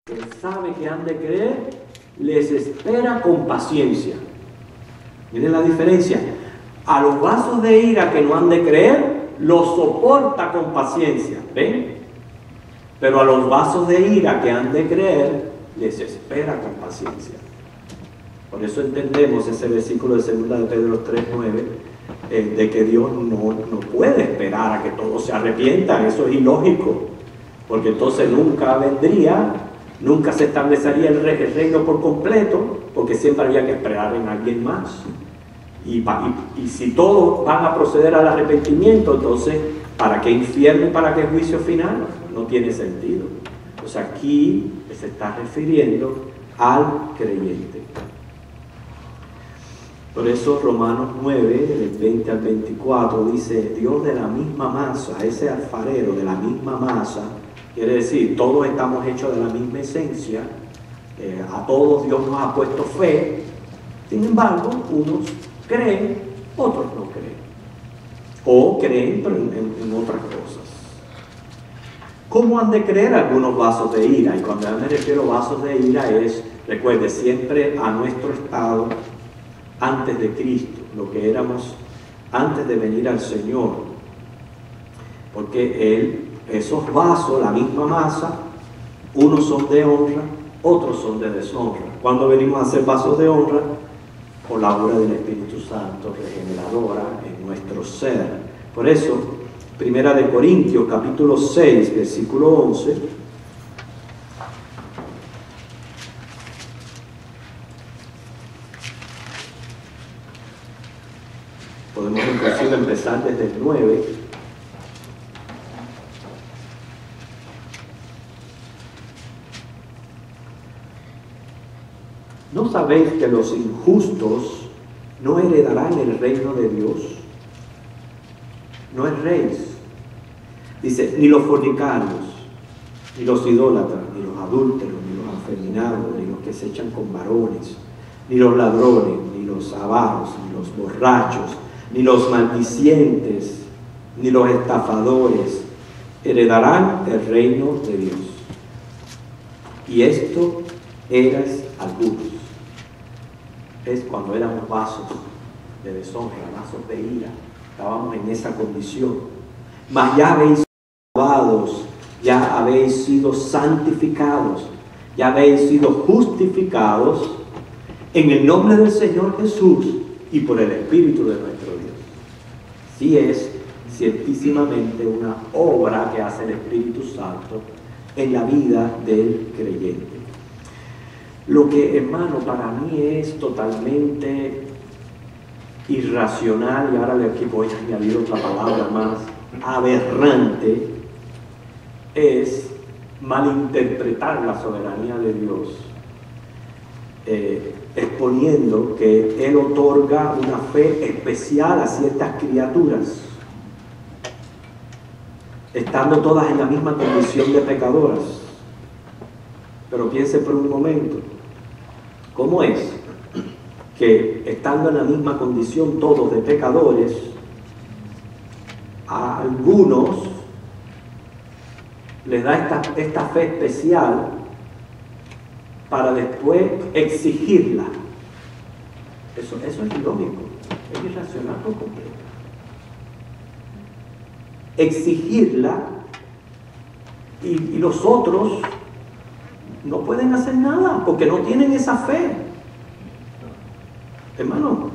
que sabe que han de creer, les espera con paciencia. Miren la diferencia. A los vasos de ira que no han de creer, los soporta con paciencia. ¿Ven? Pero a los vasos de ira que han de creer, les espera con paciencia. Por eso entendemos ese versículo de 2 de Pedro 3:9, de que Dios no puede esperar a que todos se arrepientan. Eso es ilógico, porque entonces nunca se establecería el reino por completo, porque siempre había que esperar en alguien más. Y si todos van a proceder al arrepentimiento, entonces, ¿para qué infierno y para qué juicio final? No tiene sentido. Pues aquí se está refiriendo al creyente. Por eso Romanos 9, del 20 al 24, dice: Dios de la misma masa, ese alfarero de la misma masa, quiere decir, todos estamos hechos de la misma esencia, a todos Dios nos ha puesto fe. Sin embargo, unos creen, otros no creen, o creen pero en otras cosas. ¿Cómo han de creer algunos vasos de ira? Y cuando yo me refiero a vasos de ira es, recuerde, siempre a nuestro estado antes de Cristo, lo que éramos antes de venir al Señor, porque esos vasos, la misma masa, unos son de honra, otros son de deshonra. Cuando venimos a ser vasos de honra, por la obra del Espíritu Santo regeneradora en nuestro ser. Por eso, 1 de Corintios capítulo 6, versículo 11, podemos inclusive empezar desde el 9. ¿No sabéis que los injustos no heredarán el reino de Dios? No erréis. Dice, ni los fornicarios, ni los idólatras, ni los adúlteros, ni los afeminados, ni los que se echan con varones, ni los ladrones, ni los avaros, ni los borrachos, ni los maldicientes, ni los estafadores heredarán el reino de Dios. Y esto eras algunos. Es cuando éramos vasos de deshonra, vasos de ira, estábamos en esa condición. Mas ya habéis sido lavados, ya habéis sido santificados, ya habéis sido justificados en el nombre del Señor Jesús y por el Espíritu de nuestro Dios. Sí, es ciertísimamente una obra que hace el Espíritu Santo en la vida del creyente. Lo que, hermano, para mí es totalmente irracional, y ahora aquí voy a añadir otra palabra más, aberrante, es malinterpretar la soberanía de Dios, exponiendo que Él otorga una fe especial a ciertas criaturas, estando todas en la misma condición de pecadoras. Pero piense por un momento, ¿cómo es que estando en la misma condición todos de pecadores, a algunos les da esta fe especial para después exigirla? Eso es ilógico, es irracional por completo. Exigirla y los otros no pueden hacer nada porque no tienen esa fe. Hermano,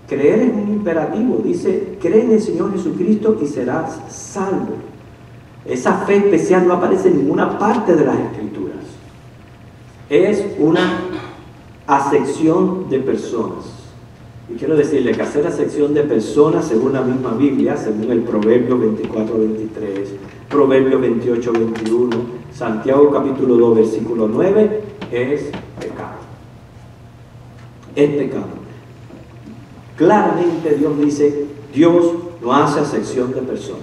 creer es un imperativo. Dice, cree en el Señor Jesucristo y serás salvo. Esa fe especial no aparece en ninguna parte de las Escrituras. Es una acepción de personas. Y quiero decirle que hacer acepción de personas, según la misma Biblia, según el Proverbio 24:23, Proverbio 28:21, Santiago capítulo 2, versículo 9, es pecado. Es pecado. Claramente Dios dice, Dios no hace acepción de personas.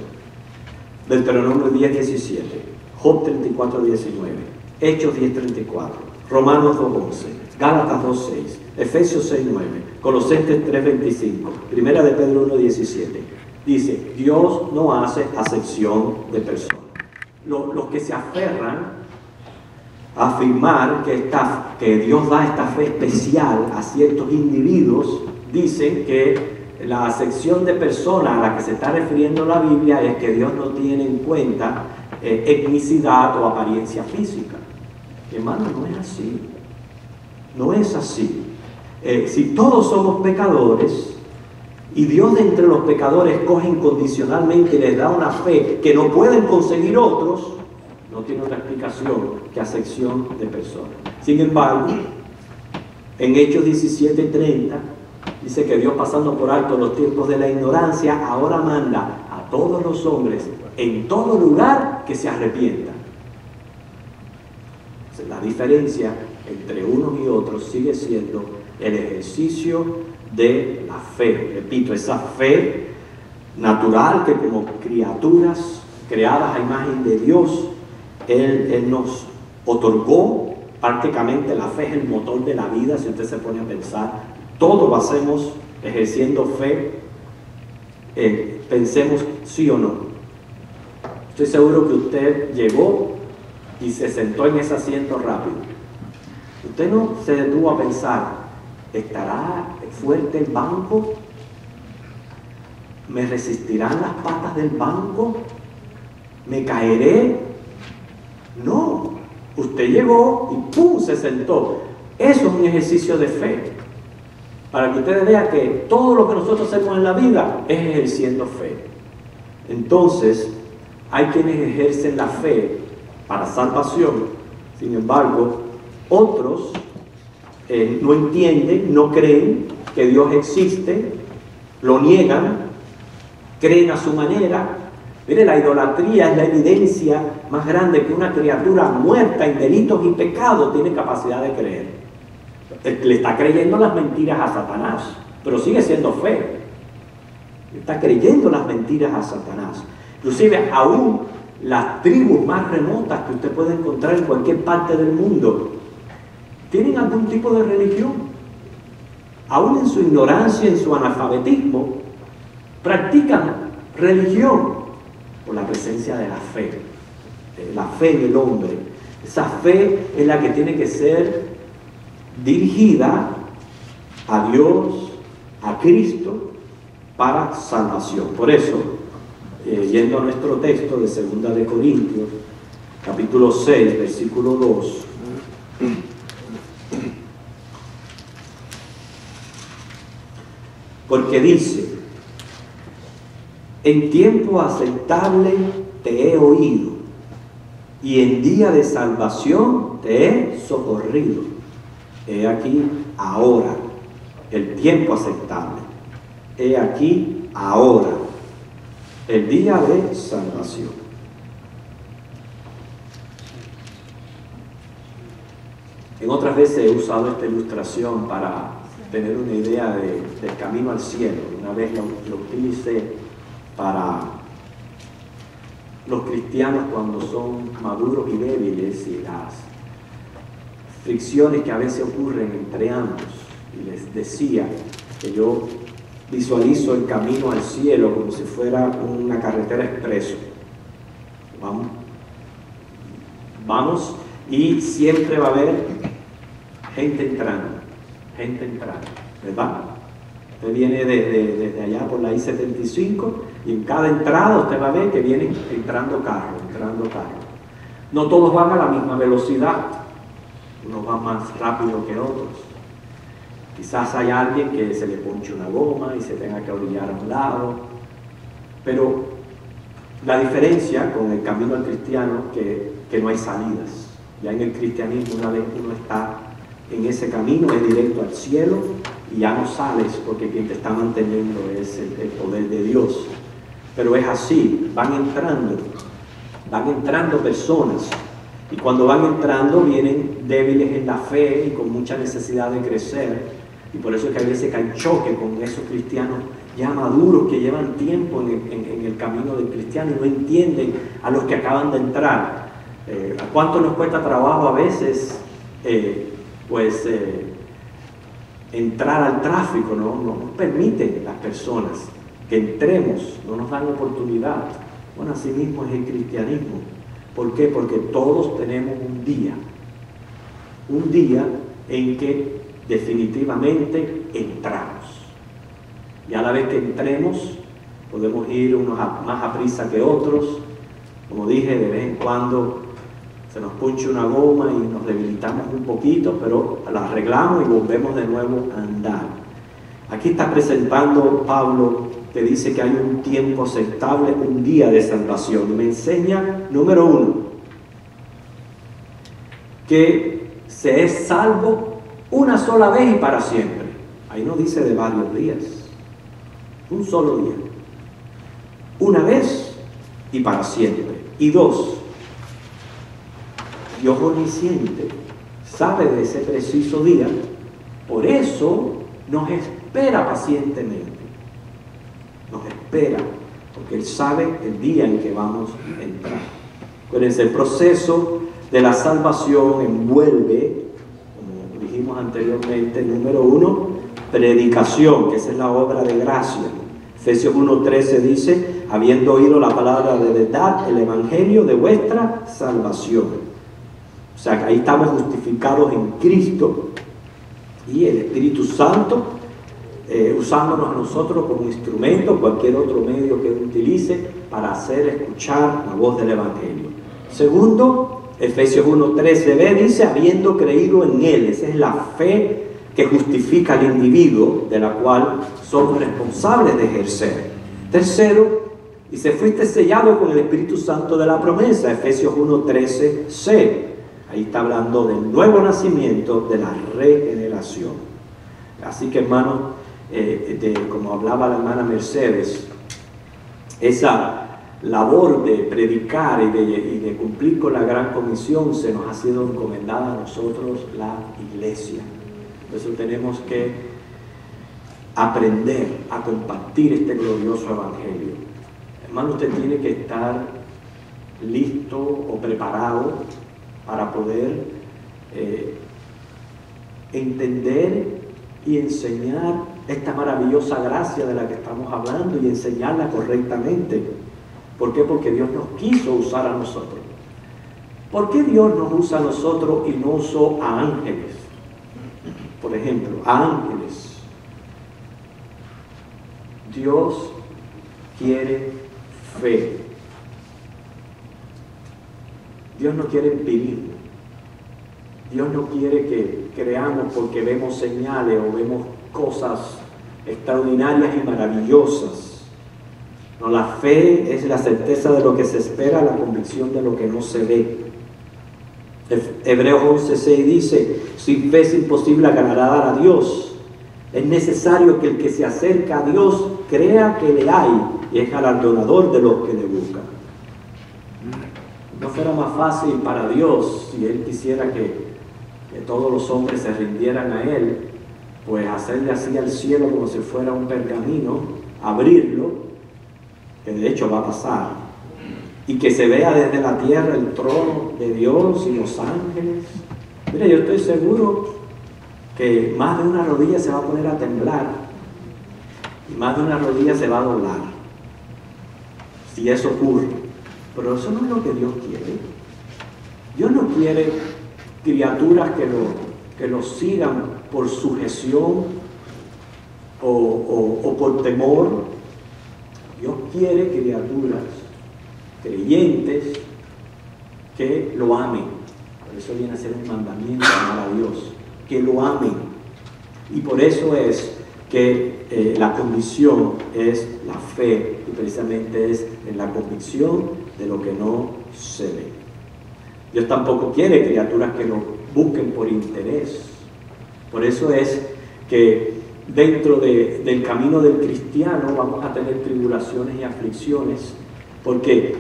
Deuteronomio 10:17, Job 34:19, Hechos 10:34, Romanos 2:11, Gálatas 2:6, Efesios 6:9, Colosenses 3:25, Primera de Pedro 1:17. Dice, Dios no hace acepción de personas. Los que se aferran afirmar que Dios da esta fe especial a ciertos individuos, dicen que la acepción de personas a la que se está refiriendo la Biblia es que Dios no tiene en cuenta etnicidad o apariencia física. Hermano, no es así. No es así. Si todos somos pecadores y Dios de entre los pecadores coge incondicionalmente y les da una fe que no pueden conseguir otros, no tiene otra explicación que acepción de personas. Sin embargo, en Hechos 17:30 dice que Dios, pasando por alto los tiempos de la ignorancia, ahora manda a todos los hombres en todo lugar que se arrepientan. Entonces, la diferencia entre unos y otros sigue siendo el ejercicio de la fe. Repito, esa fe natural que como criaturas creadas a imagen de Dios, Él nos otorgó. Prácticamente la fe es el motor de la vida. Si usted se pone a pensar, todo lo hacemos ejerciendo fe. Pensemos sí o no. Estoy seguro que usted llegó y se sentó en ese asiento rápido. Usted no se detuvo a pensar, ¿estará fuerte el banco? ¿Me resistirán las patas del banco? ¿Me caeré? No. Usted llegó y ¡pum!, se sentó. Eso es un ejercicio de fe. Para que ustedes vean que todo lo que nosotros hacemos en la vida es ejerciendo fe. Entonces, hay quienes ejercen la fe para salvación. Sin embargo, otros no entienden, no creen que Dios existe, lo niegan, creen a su manera. Mire, la idolatría es la evidencia más grande que una criatura muerta en delitos y pecados tiene capacidad de creer. Le está creyendo las mentiras a Satanás, pero sigue siendo fe. Está creyendo las mentiras a Satanás. Inclusive aún las tribus más remotas que usted puede encontrar en cualquier parte del mundo tienen algún tipo de religión. Aún en su ignorancia, en su analfabetismo, practican religión por la presencia de la fe en el hombre. Esa fe es la que tiene que ser dirigida a Dios, a Cristo, para salvación. Por eso, yendo a nuestro texto de 2 de Corintios, capítulo 6, versículo 2, porque dice: en tiempo aceptable te he oído, y en día de salvación te he socorrido. He aquí ahora el tiempo aceptable. He aquí ahora el día de salvación. En otras veces he usado esta ilustración para tener una idea del camino al cielo. Una vez lo utilicé para los cristianos cuando son maduros y débiles, y las fricciones que a veces ocurren entre ambos. Y les decía que yo visualizo el camino al cielo como si fuera una carretera expreso. Vamos, y siempre va a haber gente entrando, ¿verdad? Usted viene desde allá por la I-75 y en cada entrada usted va a ver que vienen entrando carros. No todos van a la misma velocidad, unos van más rápido que otros. Quizás hay alguien que se le ponche una goma y se tenga que orillar a un lado, pero la diferencia con el camino al cristiano es que no hay salidas. Ya en el cristianismo, una vez uno está en ese camino, es directo al cielo y ya no sales, porque quien te está manteniendo es el poder de Dios. Pero es así, van entrando personas, y cuando van entrando vienen débiles en la fe y con mucha necesidad de crecer. Y por eso es que a veces cae choque con esos cristianos ya maduros que llevan tiempo en el camino del cristiano y no entienden a los que acaban de entrar. ¿A cuánto nos cuesta trabajo a veces entrar al tráfico? No nos permiten las personas que entremos, no nos dan oportunidad. Bueno, así mismo es el cristianismo. ¿Por qué? Porque todos tenemos un día un día en que definitivamente entramos. Y a la vez que entremos, podemos ir unos más a prisa que otros. Como dije, de vez en cuando se nos punche una goma y nos debilitamos un poquito, pero la arreglamos y volvemos de nuevo a andar. Aquí está presentando Pablo, que dice que hay un tiempo aceptable, un día de salvación. Y me enseña, número 1, que se es salvo una sola vez y para siempre. Ahí no dice de varios días, un solo día, una vez y para siempre. Y 2, Dios omnisciente sabe de ese preciso día, por eso nos espera pacientemente. Nos espera, porque Él sabe el día en que vamos a entrar. Acuérdense, el proceso de la salvación envuelve, como dijimos anteriormente, número 1, predicación, que esa es la obra de gracia. Efesios 1:13 dice, habiendo oído la palabra de verdad, el evangelio de vuestra salvación. O sea, que ahí estamos justificados en Cristo y el Espíritu Santo usándonos a nosotros como instrumento, cualquier otro medio que Él utilice para hacer escuchar la voz del evangelio. Segundo, Efesios 1:13b dice, habiendo creído en Él. Esa es la fe que justifica al individuo, de la cual somos responsables de ejercer. Tercero, dice, fuiste sellado con el Espíritu Santo de la promesa. Efesios 1:13c. Ahí está hablando del nuevo nacimiento, de la regeneración. Así que, hermanos, como hablaba la hermana Mercedes, esa labor de predicar y de cumplir con la gran comisión se nos ha sido encomendada a nosotros, la iglesia. Por eso tenemos que aprender a compartir este glorioso evangelio. Hermano, usted tiene que estar listo o preparado para poder entender y enseñar esta maravillosa gracia de la que estamos hablando y enseñarla correctamente. ¿Por qué? Porque Dios nos quiso usar a nosotros. ¿Por qué Dios nos usa a nosotros y no usó a ángeles? Por ejemplo, a ángeles. Dios quiere fe. Dios no quiere empirismo. Dios no quiere que creamos porque vemos señales o vemos cosas extraordinarias y maravillosas. No, la fe es la certeza de lo que se espera, la convicción de lo que no se ve. Hebreos 11:6 dice, sin fe es imposible agradar a Dios. Es necesario que el que se acerca a Dios crea que le hay y es galardonador de los que le buscan. ¿No fuera más fácil para Dios si Él quisiera que todos los hombres se rindieran a Él, pues hacerle así al cielo como si fuera un pergamino, abrirlo, que de hecho va a pasar, y que se vea desde la tierra el trono de Dios y los ángeles? Mira, yo estoy seguro que más de una rodilla se va a poner a temblar y más de una rodilla se va a doblar si eso ocurre. Pero eso no es lo que Dios quiere. Dios no quiere criaturas que lo sigan por sujeción o por temor. Dios quiere criaturas creyentes que lo amen. Por eso viene a ser un mandamiento amar a Dios, que lo amen. Y por eso es que la convicción es la fe, y precisamente es en la convicción de lo que no se ve. Dios tampoco quiere criaturas que lo busquen por interés. Por eso es que dentro del camino del cristiano vamos a tener tribulaciones y aflicciones, porque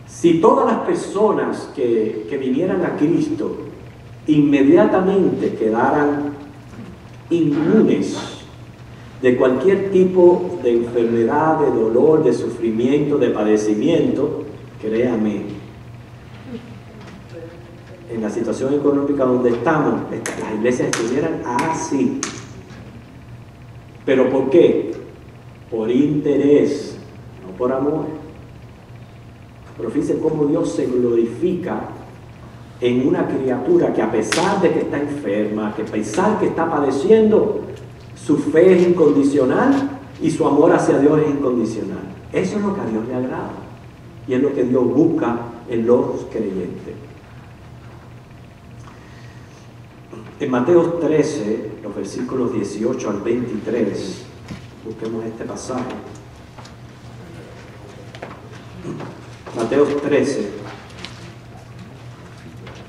si todas las personas que vinieran a Cristo inmediatamente quedaran inmunes de cualquier tipo de enfermedad, de dolor, de sufrimiento, de padecimiento, créame, en la situación económica donde estamos, las iglesias estuvieran así. ¿Pero por qué? Por interés, no por amor. Pero fíjense cómo Dios se glorifica en una criatura que, a pesar de que está enferma, que a pesar que está padeciendo, su fe es incondicional y su amor hacia Dios es incondicional. Eso es lo que a Dios le agrada y es lo que Dios busca en los creyentes. En Mateo 13, los versículos 18 al 23, busquemos este pasaje. Mateo 13,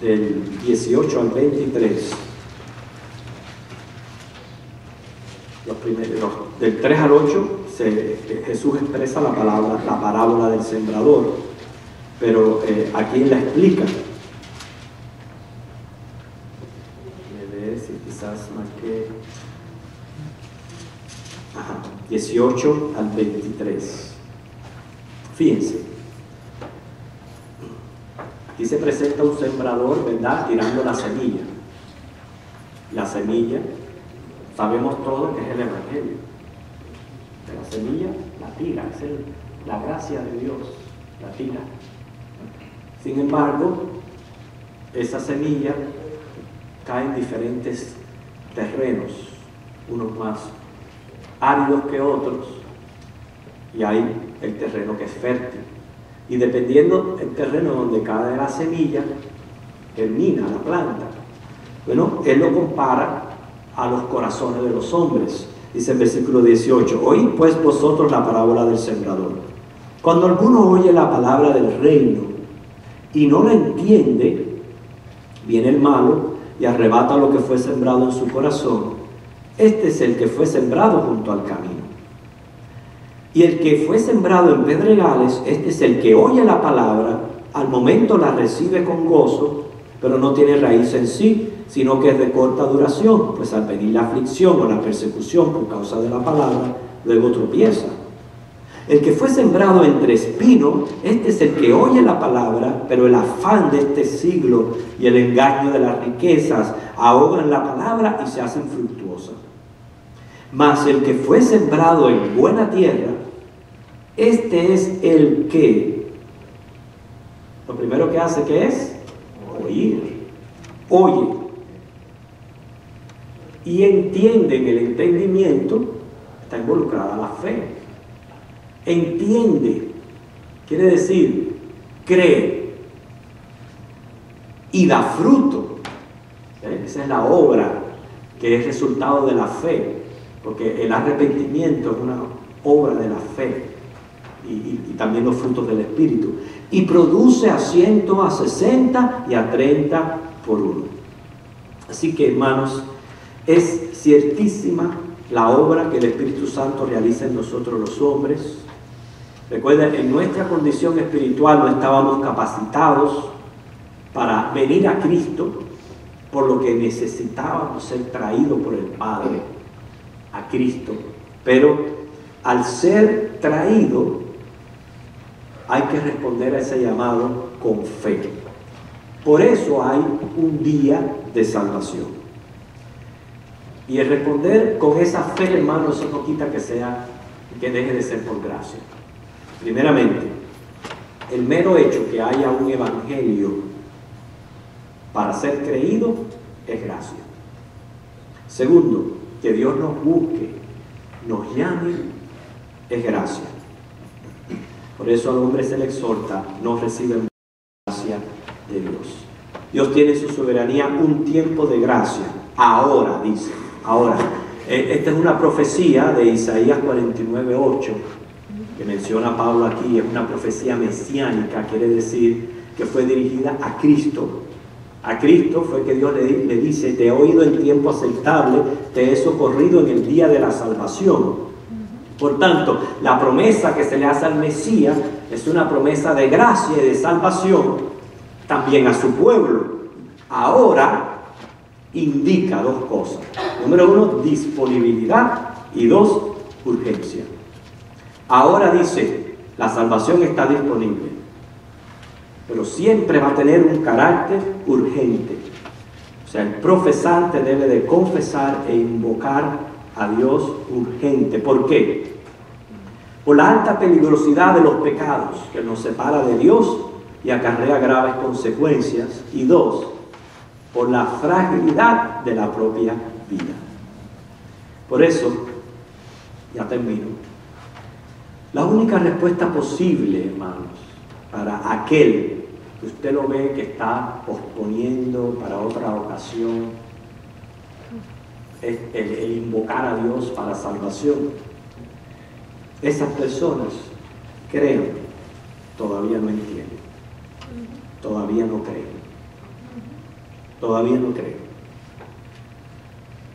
del 18 al 23. Del 3 al 8, Jesús expresa la parábola del sembrador, pero aquí la explica. Quizás más que 18 al 23. Fíjense, aquí se presenta un sembrador, ¿verdad?, tirando la semilla. La semilla, sabemos todos que es el Evangelio. La semilla la tira, es la gracia de Dios, la tira. Sin embargo, esa semilla cae en diferentes terrenos, unos más áridos que otros, y hay el terreno que es fértil. Y dependiendo del terreno donde cae la semilla, germina la planta. Bueno, él lo compara a los corazones de los hombres. Dice el versículo 18: oíd pues vosotros la parábola del sembrador. Cuando alguno oye la palabra del reino y no la entiende, viene el malo y arrebata lo que fue sembrado en su corazón. Este es el que fue sembrado junto al camino. Y el que fue sembrado en pedregales, este es el que oye la palabra, al momento la recibe con gozo, pero no tiene raíz en sí, sino que es de corta duración, pues al venir la aflicción o la persecución por causa de la palabra, luego tropieza. El que fue sembrado entre espinos, este es el que oye la palabra, pero el afán de este siglo y el engaño de las riquezas ahogan la palabra y se hacen infructuosas. Mas el que fue sembrado en buena tierra, este es el que, lo primero que hace, ¿qué es? Oír. Oye. Y entiende. En el entendimiento está involucrada la fe. Entiende, quiere decir, cree y da fruto. Esa es la obra que es resultado de la fe, porque el arrepentimiento es una obra de la fe y también los frutos del Espíritu, y produce a 100, a 60 y a 30 por uno. Así que, hermanos, es ciertísima la obra que el Espíritu Santo realiza en nosotros los hombres. Recuerden, en nuestra condición espiritual no estábamos capacitados para venir a Cristo, por lo que necesitábamos ser traídos por el Padre a Cristo. Pero al ser traído, hay que responder a ese llamado con fe. Por eso hay un día de salvación. Y el responder con esa fe, hermano, eso no quita que deje de ser por gracia. Primeramente, el mero hecho que haya un evangelio para ser creído es gracia. Segundo, que Dios nos busque, nos llame, es gracia. Por eso al hombre se le exhorta: no reciben gracia de Dios. Dios tiene en su soberanía un tiempo de gracia. Ahora, dice, ahora. Esta es una profecía de Isaías 49:8. Que menciona Pablo aquí. Es una profecía mesiánica, quiere decir que fue dirigida a Cristo. A Cristo fue que Dios le dice: te he oído en tiempo aceptable, te he socorrido en el día de la salvación. Por tanto, la promesa que se le hace al Mesías es una promesa de gracia y de salvación también a su pueblo. Ahora indica dos cosas. Número uno, disponibilidad, y dos, urgencia. Ahora dice, la salvación está disponible, pero siempre va a tener un carácter urgente. O sea, el profesante debe de confesar e invocar a Dios urgente. ¿Por qué? Por la alta peligrosidad de los pecados que nos separa de Dios y acarrea graves consecuencias. Y dos, por la fragilidad de la propia vida. Por eso, ya termino, la única respuesta posible, hermanos, para aquel que usted lo ve que está posponiendo para otra ocasión, es el invocar a Dios para salvación. Esas personas, creen, todavía no entienden, todavía no creen. Todavía no creen.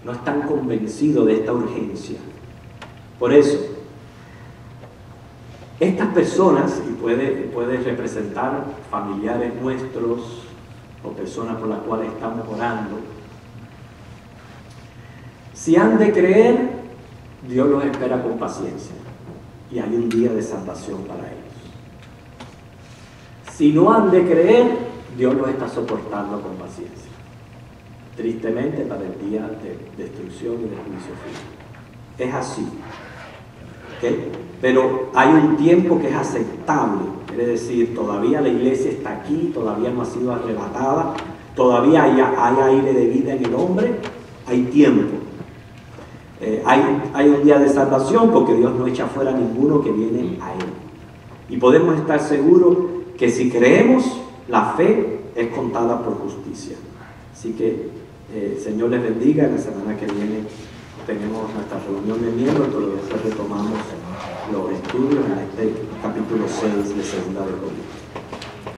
No están convencidos de esta urgencia. Por eso, estas personas, y puede representar familiares nuestros o personas por las cuales estamos orando, si han de creer, Dios los espera con paciencia y hay un día de salvación para ellos. Si no han de creer, Dios los está soportando con paciencia. Tristemente para el día de destrucción y de juicio final. Es así. ¿Okay? Pero hay un tiempo que es aceptable. Quiere decir, todavía la iglesia está aquí, todavía no ha sido arrebatada, todavía hay aire de vida en el hombre, hay tiempo. Hay un día de salvación porque Dios no echa fuera a ninguno que viene a Él. Y podemos estar seguros que si creemos, la fe es contada por justicia. Así que Señor les bendiga. La semana que viene tenemos nuestra reunión de miembros, pero después retomamos los estudios en este capítulo 6 de Segunda de Corintios.